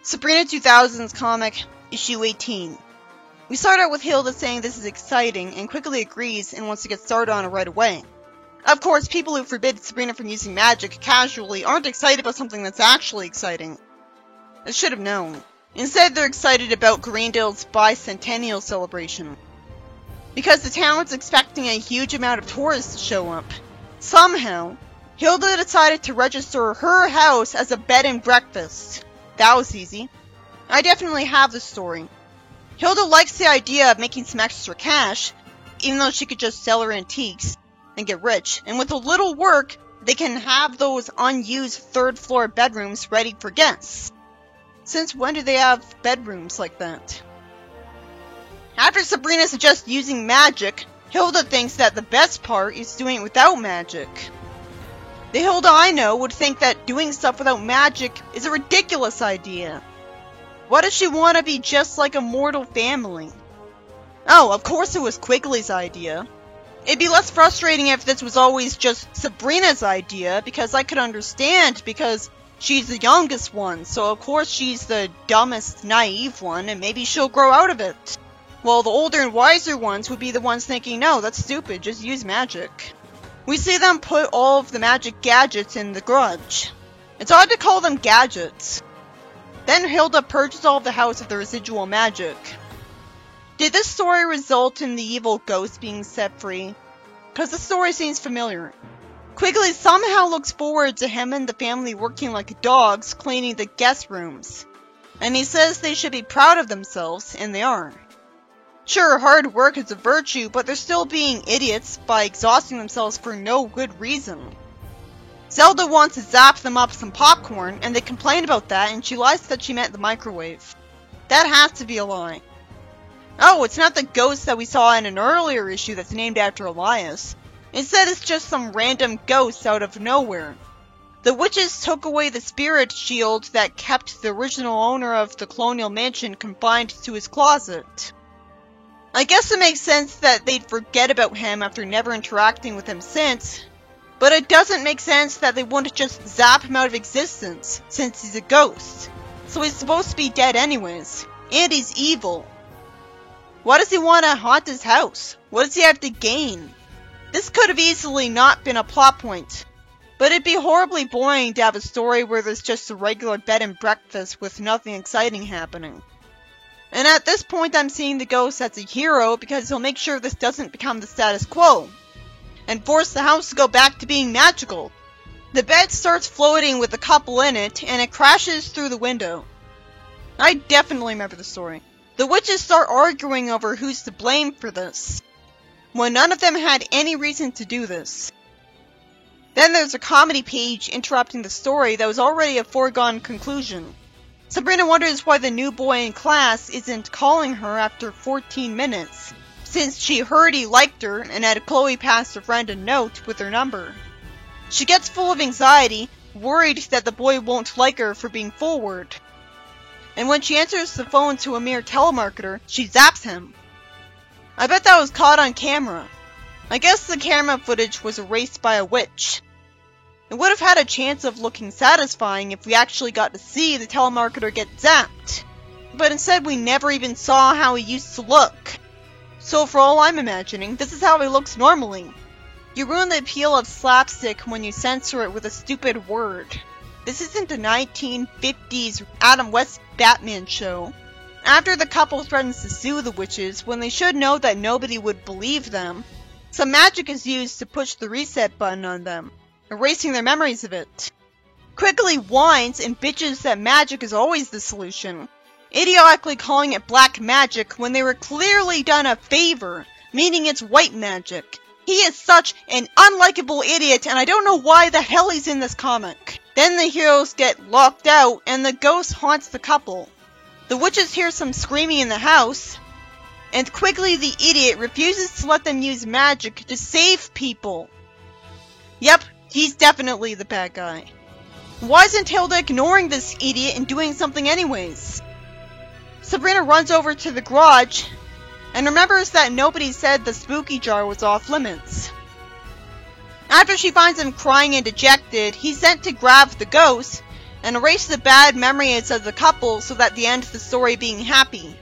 Sabrina 2000's comic, issue 18. We start out with Hilda saying this is exciting and quickly agrees and wants to get started on it right away. Of course, people who forbid Sabrina from using magic casually aren't excited about something that's actually exciting. I should have known. Instead, they're excited about Greendale's bicentennial celebration. Because the town's expecting a huge amount of tourists to show up. Somehow, Hilda decided to register her house as a bed and breakfast. That was easy. I definitely have the story. Hilda likes the idea of making some extra cash, even though she could just sell her antiques and get rich, and with a little work, they can have those unused third-floor bedrooms ready for guests. Since when do they have bedrooms like that? After Sabrina suggests using magic, Hilda thinks that the best part is doing it without magic. The Hilda I know would think that doing stuff without magic is a ridiculous idea. Why does she want to be just like a mortal family? Oh, of course it was Quigley's idea. It'd be less frustrating if this was always just Sabrina's idea, because I could understand, because she's the youngest one, so of course she's the dumbest, naive one, and maybe she'll grow out of it. While the older and wiser ones would be the ones thinking, no, that's stupid, just use magic. We see them put all of the magic gadgets in the garage. It's odd to call them gadgets. Then Hilda purges all of the house of the residual magic. Did this story result in the evil ghost being set free? Because the story seems familiar. Quigley somehow looks forward to him and the family working like dogs cleaning the guest rooms. And he says they should be proud of themselves, and they are. Sure, hard work is a virtue, but they're still being idiots by exhausting themselves for no good reason. Zelda wants to zap them up some popcorn, and they complain about that, and she lies that she meant the microwave. That has to be a lie. Oh, it's not the ghost that we saw in an earlier issue that's named after Elias. Instead, it's just some random ghost out of nowhere. The witches took away the spirit shield that kept the original owner of the Colonial Mansion confined to his closet. I guess it makes sense that they'd forget about him after never interacting with him since, but it doesn't make sense that they wouldn't just zap him out of existence, since he's a ghost. So he's supposed to be dead anyways, and he's evil. Why does he want to haunt his house? What does he have to gain? This could have easily not been a plot point, but it'd be horribly boring to have a story where there's just a regular bed and breakfast with nothing exciting happening. And at this point I'm seeing the ghost as a hero because he'll make sure this doesn't become the status quo, and force the house to go back to being magical. The bed starts floating with the couple in it, and it crashes through the window. I definitely remember the story. The witches start arguing over who's to blame for this, when none of them had any reason to do this. Then there's a comedy page interrupting the story that was already a foregone conclusion. Sabrina wonders why the new boy in class isn't calling her after 14 minutes, since she heard he liked her and had Chloe pass her friend a note with her number. She gets full of anxiety, worried that the boy won't like her for being forward. And when she answers the phone to a mere telemarketer, she zaps him. I bet that was caught on camera. I guess the camera footage was erased by a witch. It would have had a chance of looking satisfying if we actually got to see the telemarketer get zapped. But instead we never even saw how he used to look. So for all I'm imagining, this is how he looks normally. You ruin the appeal of slapstick when you censor it with a stupid word. This isn't a 1950s Adam West Batman show. After the couple threatens to sue the witches, when they should know that nobody would believe them, some magic is used to push the reset button on them, erasing their memories of it. Quigley whines and bitches that magic is always the solution, idiotically calling it black magic when they were clearly done a favor, meaning it's white magic. He is such an unlikable idiot, and I don't know why the hell he's in this comic. Then the heroes get locked out, and the ghost haunts the couple. The witches hear some screaming in the house, and Quigley the idiot refuses to let them use magic to save people. Yep, he's definitely the bad guy. Why isn't Hilda ignoring this idiot and doing something anyways? Sabrina runs over to the garage and remembers that nobody said the spooky jar was off limits. After she finds him crying and dejected, he's sent to grab the ghost, and erase the bad memories of the couple so that they end the story being happy.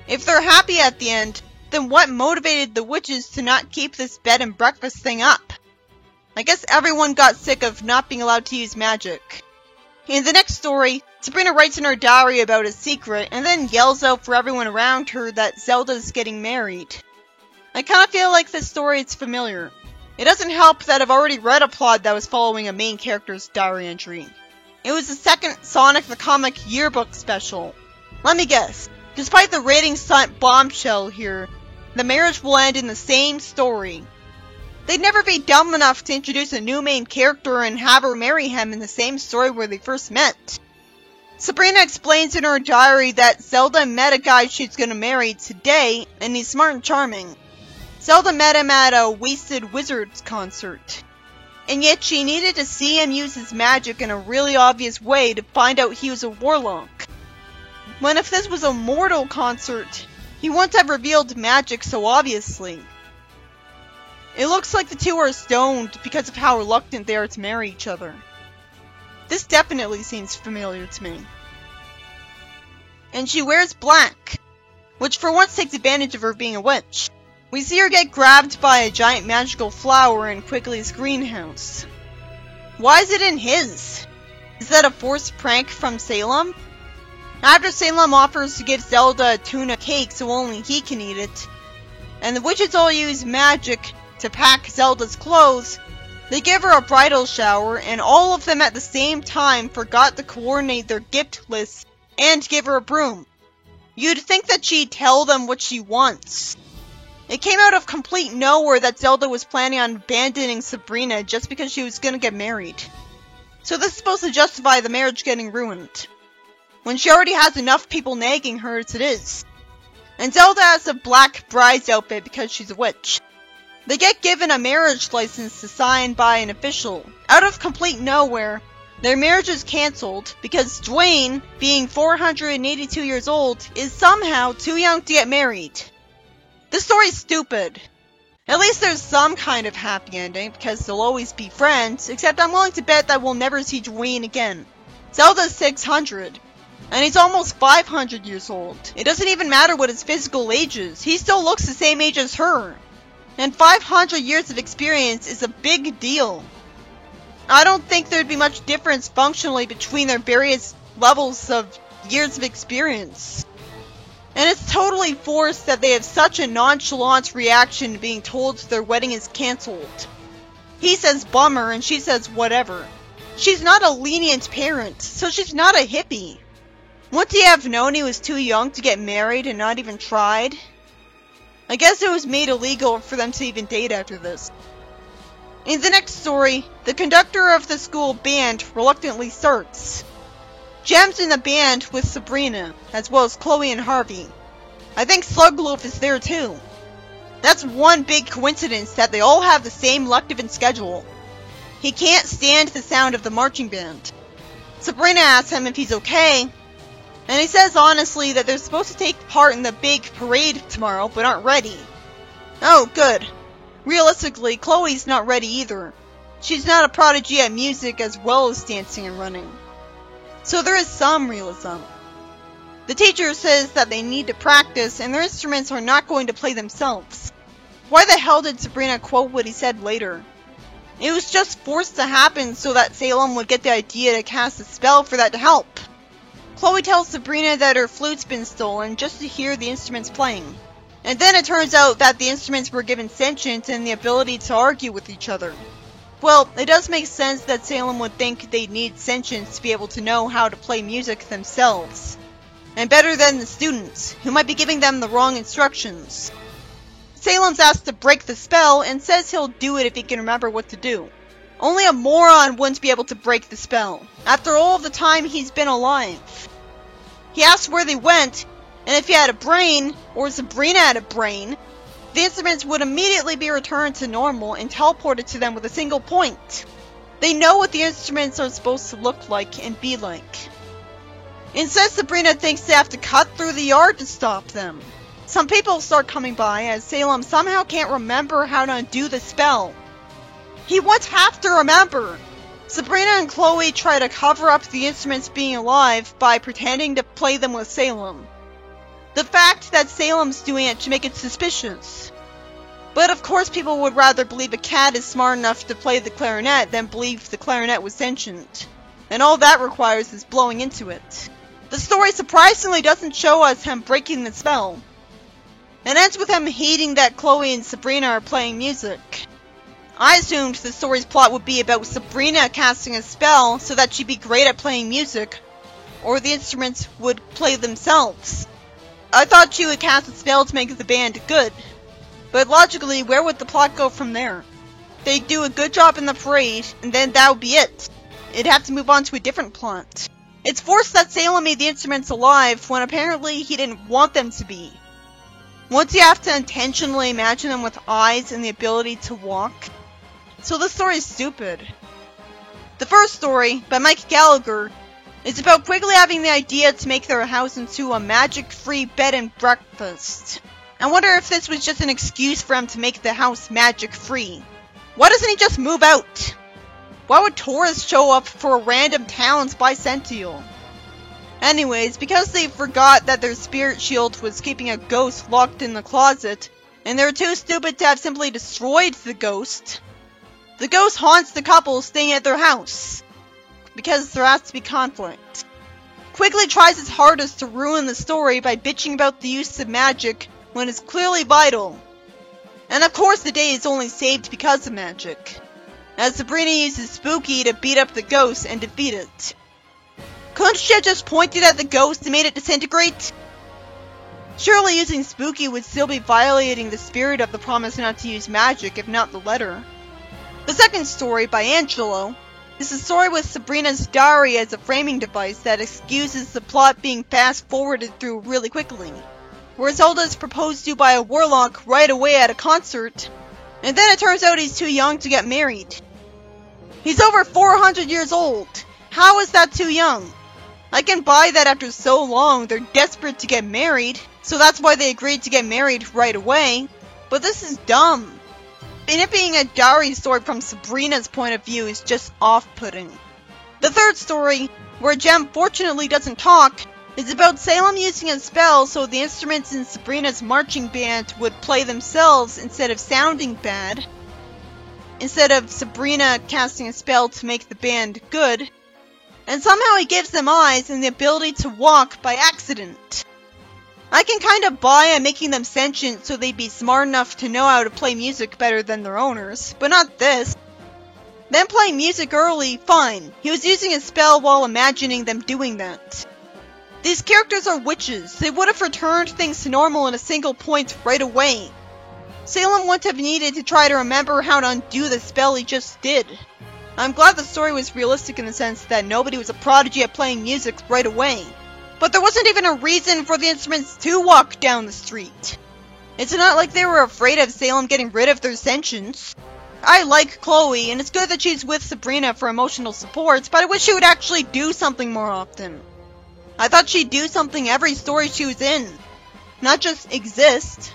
If they're happy at the end, then what motivated the witches to not keep this bed and breakfast thing up? I guess everyone got sick of not being allowed to use magic. In the next story, Sabrina writes in her diary about a secret and then yells out for everyone around her that Zelda's getting married. I kinda feel like this story is familiar. It doesn't help that I've already read a plot that was following a main character's diary entry. It was the second Sonic the Comic yearbook special. Let me guess, despite the rating stunt bombshell here, the marriage will end in the same story. They'd never be dumb enough to introduce a new main character and have her marry him in the same story where they first met. Sabrina explains in her diary that Zelda met a guy she's gonna marry today, and he's smart and charming. Zelda met him at a Wasted Wizards concert. And yet she needed to see him use his magic in a really obvious way to find out he was a warlock. When if this was a mortal concert, he wouldn't have revealed magic so obviously. It looks like the two are stoned because of how reluctant they are to marry each other. This definitely seems familiar to me. And she wears black, which for once takes advantage of her being a witch. We see her get grabbed by a giant magical flower in Quigley's greenhouse. Why is it in his? Is that a forced prank from Salem? After Salem offers to give Zelda a tuna cake so only he can eat it, and the witches all use magic to pack Zelda's clothes, they give her a bridal shower, and all of them at the same time forgot to coordinate their gift lists and give her a broom. You'd think that she'd tell them what she wants. It came out of complete nowhere that Zelda was planning on abandoning Sabrina just because she was gonna get married. So this is supposed to justify the marriage getting ruined, when she already has enough people nagging her as it is. And Zelda has a black bride's outfit because she's a witch. They get given a marriage license to sign by an official. Out of complete nowhere, their marriage is cancelled because Dwayne, being 482 years old, is somehow too young to get married. This story's stupid. At least there's some kind of happy ending because they'll always be friends, except I'm willing to bet that we'll never see Dwayne again. Zelda's 600, and he's almost 500 years old. It doesn't even matter what his physical age is, he still looks the same age as her. And 500 years of experience is a big deal. I don't think there'd be much difference functionally between their various levels of years of experience. And it's totally forced that they have such a nonchalant reaction to being told their wedding is cancelled. He says bummer and she says whatever. She's not a lenient parent, so she's not a hippie. Wouldn't he have known he was too young to get married and not even tried? I guess it was made illegal for them to even date after this. In the next story, the conductor of the school band reluctantly starts. Jem's in the band with Sabrina, as well as Chloe and Harvey. I think Slugloaf is there too. That's one big coincidence that they all have the same elective and schedule. He can't stand the sound of the marching band. Sabrina asks him if he's okay, and he says honestly that they're supposed to take part in the big parade tomorrow, but aren't ready. Oh, good. Realistically, Chloe's not ready either. She's not a prodigy at music as well as dancing and running. So there is some realism. The teacher says that they need to practice and their instruments are not going to play themselves. Why the hell did Sabrina quote what he said later? It was just forced to happen so that Salem would get the idea to cast a spell for that to help. Chloe tells Sabrina that her flute's been stolen just to hear the instruments playing. And then it turns out that the instruments were given sentience and the ability to argue with each other. Well, it does make sense that Salem would think they'd need sentience to be able to know how to play music themselves. And better than the students, who might be giving them the wrong instructions. Salem's asked to break the spell and says he'll do it if he can remember what to do. Only a moron wouldn't be able to break the spell, after all of the time he's been alive. He asks where they went, and if he had a brain, or Sabrina had a brain, the instruments would immediately be returned to normal and teleported to them with a single point. They know what the instruments are supposed to look like and be like. Instead, Sabrina thinks they have to cut through the yard to stop them. Some people start coming by as Salem somehow can't remember how to undo the spell. He won't have to remember. Sabrina and Chloe try to cover up the instruments being alive by pretending to play them with Salem. The fact that Salem's doing it should make it suspicious. But of course people would rather believe a cat is smart enough to play the clarinet than believe the clarinet was sentient. And all that requires is blowing into it. The story surprisingly doesn't show us him breaking the spell. It ends with him hating that Chloe and Sabrina are playing music. I assumed the story's plot would be about Sabrina casting a spell so that she'd be great at playing music, or the instruments would play themselves. I thought she would cast a spell to make the band good, but logically, where would the plot go from there? They'd do a good job in the parade, and then that would be it. It'd have to move on to a different plot. It's forced that Salem made the instruments alive when apparently he didn't want them to be. Once you have to intentionally imagine them with eyes and the ability to walk. So this story is stupid. The first story, by Mike Gallagher, is about Quigley having the idea to make their house into a magic-free bed and breakfast. I wonder if this was just an excuse for him to make the house magic-free. Why doesn't he just move out? Why would tourists show up for a random town's bicentennial? Anyways, because they forgot that their spirit shield was keeping a ghost locked in the closet, and they were too stupid to have simply destroyed the ghost haunts the couple staying at their house. Because there has to be conflict. Quigley tries his hardest to ruin the story by bitching about the use of magic when it's clearly vital. And of course the day is only saved because of magic, as Sabrina uses Spooky to beat up the ghost and defeat it. Couldn't she have just pointed at the ghost and made it disintegrate? Surely using Spooky would still be violating the spirit of the promise not to use magic, if not the letter. The second story, by Angelo, is a story with Sabrina's diary as a framing device that excuses the plot being fast-forwarded through really quickly, where Zelda is proposed to by a warlock right away at a concert, and then it turns out he's too young to get married. He's over 400 years old. How is that too young? I can buy that after so long they're desperate to get married, so that's why they agreed to get married right away, but this is dumb. And it being a diary story from Sabrina's point of view is just off-putting. The third story, where Jem fortunately doesn't talk, is about Salem using a spell so the instruments in Sabrina's marching band would play themselves instead of sounding bad, instead of Sabrina casting a spell to make the band good, and somehow he gives them eyes and the ability to walk by accident. I can kind of buy making them sentient so they'd be smart enough to know how to play music better than their owners, but not this. Them playing music early, fine. He was using a spell while imagining them doing that. These characters are witches. They would have returned things to normal in a single point right away. Salem wouldn't have needed to try to remember how to undo the spell he just did. I'm glad the story was realistic in the sense that nobody was a prodigy at playing music right away. But there wasn't even a reason for the instruments to walk down the street. It's not like they were afraid of Salem getting rid of their sentience. I like Chloe, and it's good that she's with Sabrina for emotional support, but I wish she would actually do something more often. I thought she'd do something every story she was in, not just exist.